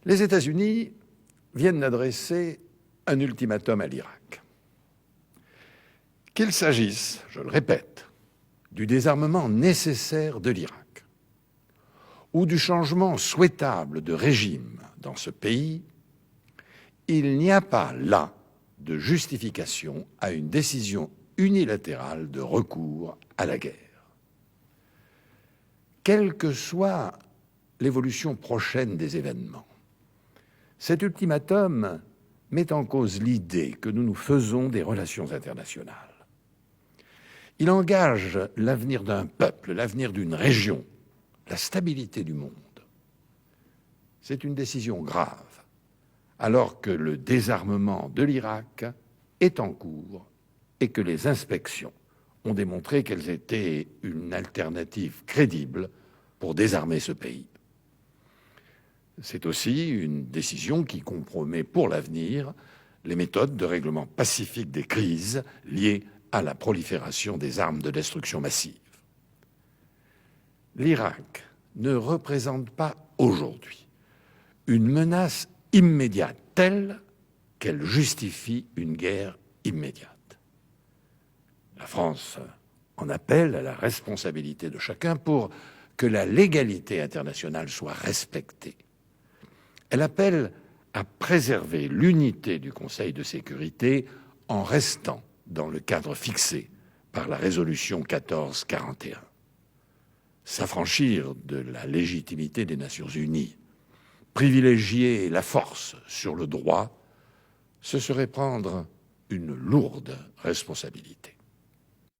Les États-Unis viennent d'adresser un ultimatum à l'Irak. Qu'il s'agisse, je le répète, du désarmement nécessaire de l'Irak ou du changement souhaitable de régime dans ce pays, il n'y a pas là de justification à une décision unilatérale de recours à la guerre. Quelle que soit l'évolution prochaine des événements, cet ultimatum met en cause l'idée que nous nous faisons des relations internationales. Il engage l'avenir d'un peuple, l'avenir d'une région, la stabilité du monde. C'est une décision grave, alors que le désarmement de l'Irak est en cours et que les inspections ont démontré qu'elles étaient une alternative crédible pour désarmer ce pays. C'est aussi une décision qui compromet pour l'avenir les méthodes de règlement pacifique des crises liées à la prolifération des armes de destruction massive. L'Irak ne représente pas aujourd'hui une menace immédiate telle qu'elle justifie une guerre immédiate. La France en appelle à la responsabilité de chacun pour que la légalité internationale soit respectée. Elle appelle à préserver l'unité du Conseil de sécurité en restant dans le cadre fixé par la résolution 1441. S'affranchir de la légitimité des Nations unies, privilégier la force sur le droit, ce serait prendre une lourde responsabilité.